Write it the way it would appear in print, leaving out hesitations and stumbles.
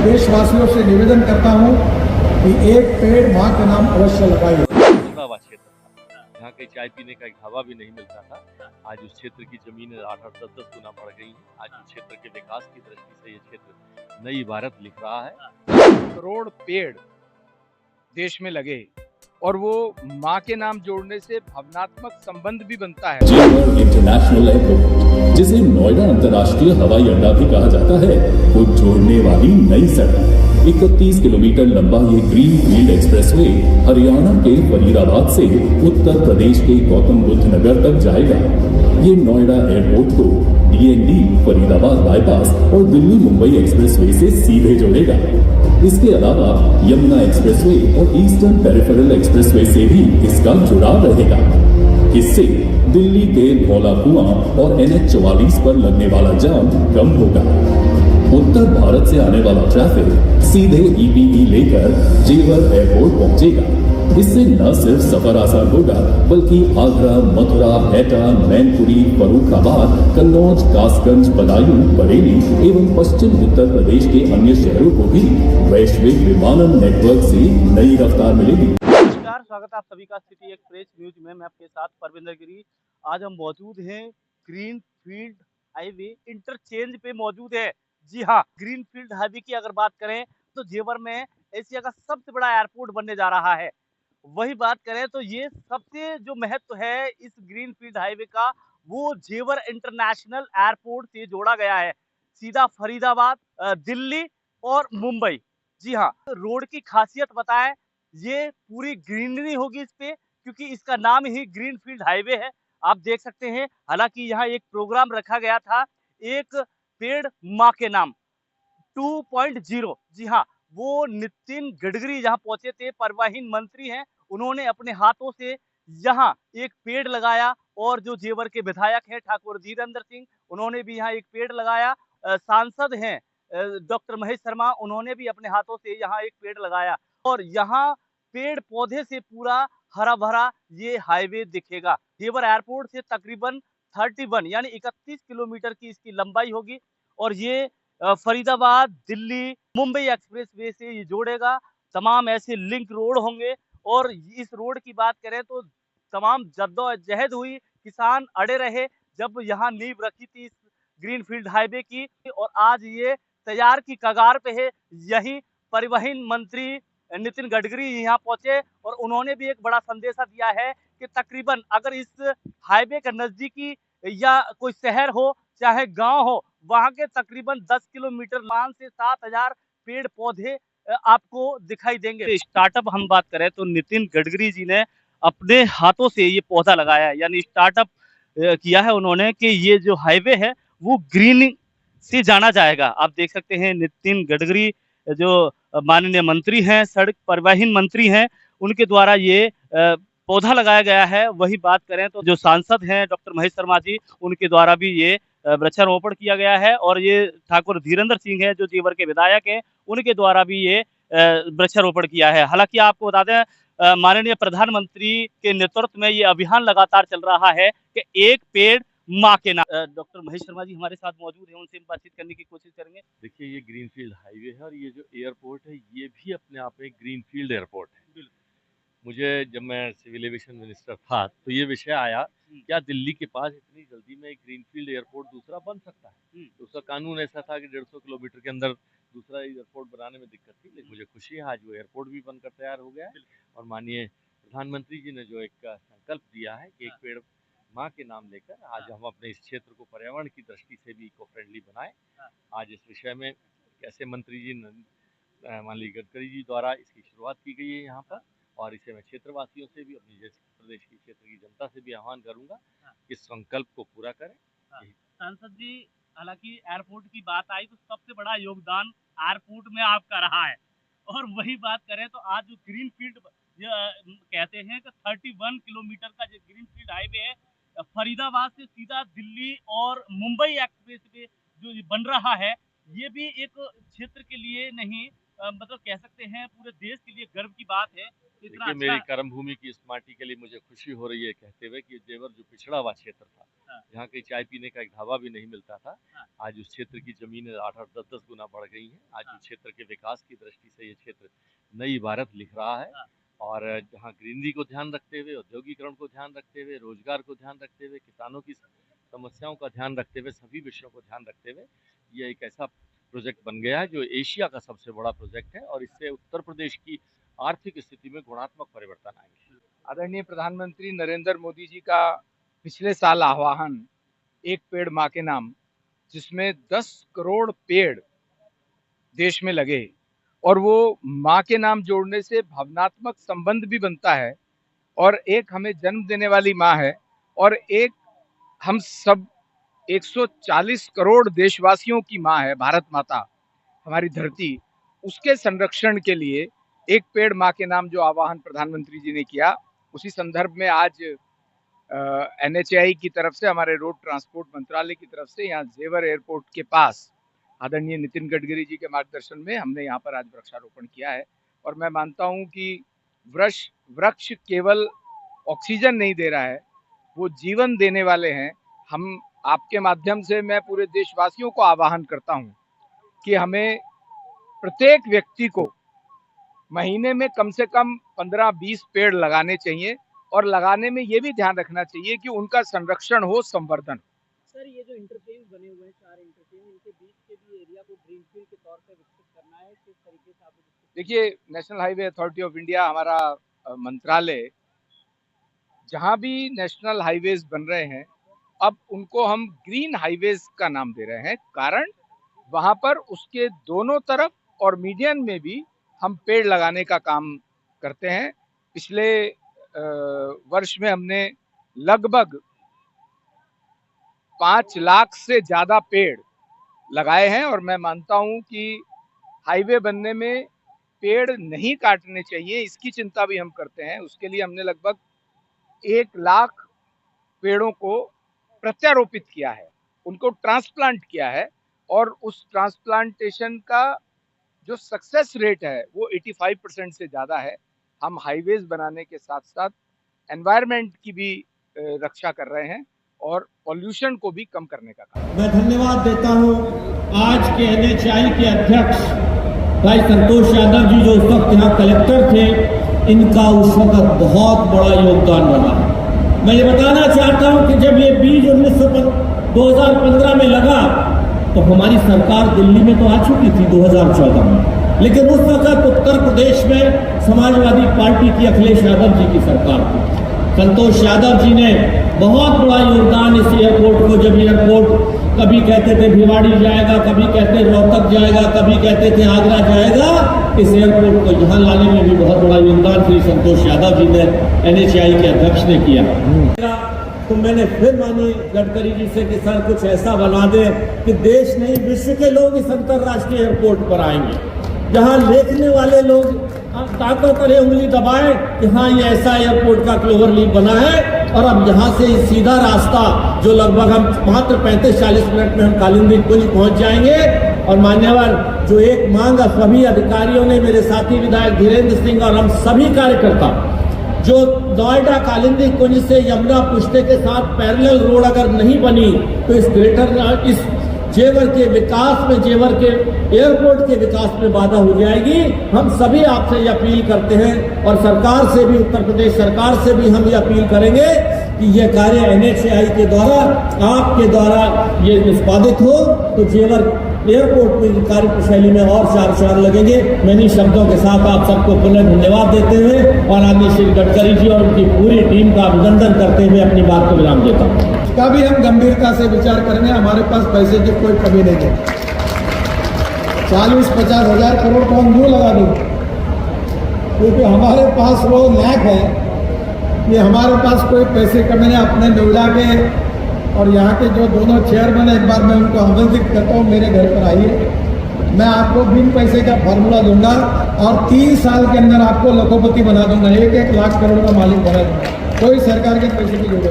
देशवासियों से निवेदन करता हूं कि एक पेड़ मां के नाम अवश्य लगाइए। हुआ क्षेत्र था जहाँ कहीं चाय पीने का एक ढाबा भी नहीं मिलता था। आज उस क्षेत्र की जमीन 8-8, 10-10 गुना बढ़ गई है। आज उस क्षेत्र के विकास की दृष्टि से ये क्षेत्र नई इबारत लिख रहा है। करोड़ पेड़ देश में लगे और वो माँ के नाम जोड़ने से भावनात्मक संबंध भी बनता है। जेवर इंटरनेशनल एयरपोर्ट, जिसे नोएडा अंतर्राष्ट्रीय हवाई अड्डा भी कहा जाता है, को जोड़ने वाली नई सड़क। 31 किलोमीटर लंबा ये ग्रीन फील्ड एक्सप्रेसवे हरियाणा के फरीदाबाद से उत्तर प्रदेश के गौतम बुद्ध नगर तक जाएगा। ये नोएडा एयरपोर्ट को DND फरीदाबाद बाईपास और दिल्ली मुंबई एक्सप्रेसवे से सीधे जोड़ेगा। इसके अलावा यमुना एक्सप्रेसवे और ईस्टर्न पेरिफेरल एक्सप्रेसवे से भी इसका जुड़ाव रहेगा। इससे दिल्ली के धौला कुआं और NH44 पर लगने वाला जाम कम होगा। उत्तर भारत से आने वाला ट्रैफिक सीधे EPE लेकर जेवर एयरपोर्ट पहुंचेगा। इससे न सिर्फ सफर आसान होगा, बल्कि आगरा, मथुरा, एटा, मैनपुरी, फर्रुखाबाद, कन्नौज, कासगंज, बदायूं, बरेली एवं पश्चिम उत्तर प्रदेश के अन्य शहरों को भी वैश्विक विमानन नेटवर्क से नई रफ्तार मिलेगी। नमस्कार, स्वागत है आप सभी का सिटी एक्सप्रेस न्यूज में। मैं आपके साथ परविंदर गिरी। आज हम मौजूद हैं ग्रीन फील्ड हाईवे इंटरचेंज पे मौजूद है। जी हाँ, ग्रीन फील्ड हाईवे की अगर बात करें तो जेवर में एशिया का सबसे बड़ा एयरपोर्ट बनने जा रहा है। वही बात करें तो ये सबसे जो महत्व है इस ग्रीन फील्ड हाईवे का, वो जेवर इंटरनेशनल एयरपोर्ट से जोड़ा गया है, सीधा फरीदाबाद, दिल्ली और मुंबई। जी हाँ, रोड की खासियत बताएं, ये पूरी ग्रीनरी होगी इस पे, क्योंकि इसका नाम ही ग्रीन फील्ड हाईवे है। आप देख सकते हैं, हालांकि यहाँ एक प्रोग्राम रखा गया था, एक पेड़ माँ के नाम 2.0। जी हाँ, वो नितिन गडकरी जहाँ पहुंचे थे, परिवहन मंत्री हैं, उन्होंने अपने हाथों से यहाँ एक पेड़ लगाया। और जो जेवर के विधायक हैं ठाकुर धीरेन्द्र सिंह, उन्होंने भी यहाँ एक पेड़ लगाया। सांसद हैं डॉक्टर महेश शर्मा, उन्होंने भी अपने हाथों से यहाँ एक पेड़ लगाया। और यहाँ पेड़ पौधे से पूरा हरा भरा ये हाईवे दिखेगा। जेवर एयरपोर्ट से तकरीबन 31 यानी 31 किलोमीटर की इसकी लंबाई होगी। और ये फरीदाबाद, दिल्ली, मुंबई एक्सप्रेसवे से ये जोड़ेगा। तमाम ऐसे लिंक रोड होंगे। और इस रोड की बात करें तो तमाम जद्दोजहद हुई, किसान अड़े रहे जब यहाँ नींव रखी थी इस ग्रीन फील्ड हाईवे की, और आज ये तैयार की कगार पे है। यही परिवहन मंत्री नितिन गडकरी यहाँ पहुंचे और उन्होंने भी एक बड़ा संदेशा दिया है कि तकरीबन अगर इस हाईवे का नजदीकी या कोई शहर हो चाहे गांव हो, वहां के तकरीबन 10 किलोमीटर 5 से 7 हजार पेड़ पौधे आपको दिखाई देंगे। स्टार्टअप हम बात करें तो नितिन गडकरी जी ने अपने हाथों से ये पौधा लगाया है, यानी स्टार्टअप किया है उन्होंने कि ये जो हाईवे है वो ग्रीन से जाना जाएगा। आप देख सकते हैं नितिन गडकरी जो माननीय मंत्री हैं, सड़क परिवहन मंत्री हैं, उनके द्वारा ये पौधा लगाया गया है। वही बात करें तो जो सांसद हैं डॉक्टर महेश शर्मा जी, उनके द्वारा भी ये वृक्षारोपण किया गया है। और ये ठाकुर धीरेन्द्र सिंह है जो जेवर के विधायक हैं, उनके द्वारा भी ये वृक्षारोपण किया है। हालांकि आपको बता दें, माननीय प्रधानमंत्री के नेतृत्व में ये अभियान लगातार चल रहा है कि एक पेड़ माँ के नाम। डॉक्टर महेश शर्मा जी हमारे साथ मौजूद हैं, उनसे बातचीत करने की कोशिश करेंगे। देखिए, ये ग्रीन फील्ड हाईवे है और ये जो एयरपोर्ट है ये भी अपने आप में ग्रीन फील्ड एयरपोर्ट है। मुझे जब मैं सिविल एविएशन मिनिस्टर था तो ये विषय आया, क्या दिल्ली के पास इतनी जल्दी में एक ग्रीनफील्ड एयरपोर्ट दूसरा बन सकता है? तो उसका कानून ऐसा था कि 150 किलोमीटर के अंदर दूसरा एयरपोर्ट बनाने में दिक्कत थी। लेकिन मुझे खुशी है आज वो एयरपोर्ट भी बनकर तैयार हो गया है। और माननीय प्रधानमंत्री जी ने जो एक संकल्प दिया है कि एक पेड़ माँ के नाम लेकर आज हम अपने इस क्षेत्र को पर्यावरण की दृष्टि से भी इको फ्रेंडली बनाएं। आज इस विषय में कैसे मंत्री जी माननीय गडकरी जी द्वारा इसकी शुरुआत की गई है यहाँ पर। और इसे मैं क्षेत्रवासियों से भी, अपनी जैसे प्रदेश की क्षेत्र की जनता से भी आह्वान करूंगा कि इस संकल्प को पूरा करें। सांसद जी, हालांकि एयरपोर्ट की बात आई तो सबसे बड़ा योगदान एयरपोर्ट में आपका रहा है। और वही बात करें तो आज जो ग्रीन फील्ड कहते हैं कि 31 किलोमीटर का जो ग्रीन फील्ड हाईवे है, फरीदाबाद से सीधा दिल्ली और मुंबई एक्सप्रेस वे जो बन रहा है, ये भी एक क्षेत्र के लिए नहीं मतलब कह सकते हैं पूरे देश के लिए गर्व की बात है इतना देखिए, मेरी अच्छा कर्मभूमि की इस माटी के लिए मुझे खुशी हो रही है कहते हुए कि जेवर जो पिछड़ा हुआ क्षेत्र था, हाँ। जहाँ कहीं चाय पीने का एक ढाबा भी नहीं मिलता था, हाँ। आज उस क्षेत्र की जमीनें 8-8, 10-10 गुना बढ़ गई हैं। आज हाँ। उस क्षेत्र के विकास की दृष्टि से ये क्षेत्र नई इबारत लिख रहा है। हाँ। और जहाँ ग्रीनरी को ध्यान रखते हुए, औद्योगिकरण को ध्यान रखते हुए, रोजगार को ध्यान रखते हुए, किसानों की समस्याओं का ध्यान रखते हुए, सभी विषयों को ध्यान रखते हुए ये एक ऐसा प्रोजेक्ट बन गया है जो एशिया का सबसे बड़ा प्रोजेक्ट है और इससे उत्तर प्रदेश की आर्थिक स्थिति में गुणात्मक परिवर्तन आएंगे। आदरणीय प्रधानमंत्री नरेंद्र मोदी जी का पिछले साल आह्वान एक पेड़ माँ के नाम, जिसमें 10 करोड़ पेड़ देश में लगे और वो माँ के नाम जोड़ने से भावनात्मक संबंध भी बनता है और एक हमें जन्म देने वाली माँ है और एक हम सब 140 करोड़ देशवासियों की माँ है भारत माता, हमारी धरती। उसके संरक्षण के लिए एक पेड़ माँ के नाम जो आह्वान प्रधानमंत्री जी ने किया, उसी संदर्भ में आज NHAI की तरफ से, हमारे रोड ट्रांसपोर्ट मंत्रालय की तरफ से यहाँ जेवर एयरपोर्ट के पास आदरणीय नितिन गडकरी जी के मार्गदर्शन में हमने यहाँ पर आज वृक्षारोपण किया है। और मैं मानता हूँ कि वृक्ष केवल ऑक्सीजन नहीं दे रहा है, वो जीवन देने वाले हैं। हम आपके माध्यम से मैं पूरे देशवासियों को आह्वान करता हूँ कि हमें प्रत्येक व्यक्ति को महीने में कम से कम 15-20 पेड़ लगाने चाहिए और लगाने में ये भी ध्यान रखना चाहिए कि उनका संरक्षण हो, संवर्धन। सर, ये जो इंटरचेंज बने हुए हैं 4 इंटरचेंज, इनके बीच के भी एरिया को ग्रीनफील्ड के तौर पे विकसित करना है, किस तरीके से आप देखिए, national highway authority of India हमारा मंत्रालय, जहां भी नेशनल हाईवेज बन रहे हैं अब उनको हम ग्रीन हाईवेज का नाम दे रहे हैं, कारण वहां पर उसके दोनों तरफ और मीडियन में भी हम पेड़ लगाने का काम करते हैं। पिछले वर्ष में हमने लगभग 5 लाख से ज्यादा पेड़ लगाए हैं और मैं मानता हूं कि हाईवे बनने में पेड़ नहीं काटने चाहिए, इसकी चिंता भी हम करते हैं। उसके लिए हमने लगभग 1 लाख पेड़ों को प्रत्यारोपित किया है, उनको ट्रांसप्लांट किया है और उस ट्रांसप्लांटेशन का जो सक्सेस रेट है वो 85% से ज़्यादा है। हम हाईवेज बनाने के साथ साथ एनवायरनमेंट की भी रक्षा कर रहे हैं और पॉल्यूशन को भी कम करने का काम। मैं धन्यवाद देता हूं आज के NHAI के अध्यक्ष भाई संतोष यादव जी, जो उस वक्त यहाँ कलेक्टर थे, इनका उस वक्त बहुत बड़ा योगदान रहा। मैं ये बताना चाहता हूं कि जब ये बीज 2015 में लगा तो हमारी सरकार दिल्ली में तो आ चुकी थी 2014 में, लेकिन उस वक्त उत्तर प्रदेश में समाजवादी पार्टी की अखिलेश यादव जी की सरकार थी। संतोष यादव जी ने बहुत बड़ा योगदान इस एयरपोर्ट को, जब एयरपोर्ट कभी कहते थे भिवाड़ी जाएगा, कभी कहते रोहतक जाएगा, कभी कहते थे आगरा जाएगा, इस एयरपोर्ट को यहाँ लाने में भी बहुत बड़ा योगदान श्री संतोष यादव जी ने, NHAI के अध्यक्ष ने किया। तो मैंने फिर मानी गडकरी जी से कि सर कुछ ऐसा बना दे कि देश नहीं विश्व के लोग इस अंतर्राष्ट्रीय एयरपोर्ट पर आएंगे, जहां देखने वाले लोग ताकत करे उंगली दबाए कि हाँ ये ऐसा एयरपोर्ट का क्लोवर लीफ बना है। और अब यहाँ से सीधा रास्ता जो लगभग हम मात्र 35-40 मिनट में हम कालिंदी कुंज पहुंच जाएंगे। और मान्यवर, जो एक मांग सभी अधिकारियों ने, मेरे साथी विधायक धीरेन्द्र सिंह और हम सभी कार्यकर्ता, जो नोएडा कालिंदी कुंज से यमुना पुष्टे के साथ पैरेलल रोड अगर नहीं बनी तो इस जेवर के विकास में, जेवर के एयरपोर्ट के विकास में बाधा हो जाएगी। हम सभी आपसे ये अपील करते हैं और सरकार से भी, उत्तर प्रदेश सरकार से भी हम ये अपील करेंगे कि ये कार्य NHAI के द्वारा, आपके द्वारा ये निष्पादित हो तो जेवर एयरपोर्ट में कार्य प्रशैली में और 4 लगेंगे। मैं इन शब्दों के साथ आप सबको पुनः धन्यवाद देते हुए और आदरणीय श्री गडकरी जी और उनकी पूरी टीम का अभिनंदन करते हुए अपनी बात को विराम देता हूँ। इसका भी हम गंभीरता से विचार करेंगे। हमारे पास पैसे की कोई कमी नहीं है। 40-50 हजार करोड़ को हम क्यों लगा दूँ, क्योंकि हमारे पास वो लैक है कि हमारे पास कोई पैसे कमी नहीं। अपने नोएडा के और यहाँ के जो दोनों चेयरमैन, एक बार मैं उनको आमंत्रित करता हूँ मेरे घर पर आइए, मैं आपको बिन पैसे का फार्मूला दूंगा और 3 साल के अंदर आपको लखोपति बना दूंगा, 1-1 लाख करोड़ का मालिक बना दूंगा। कोई सरकार के पैसे की जरूरत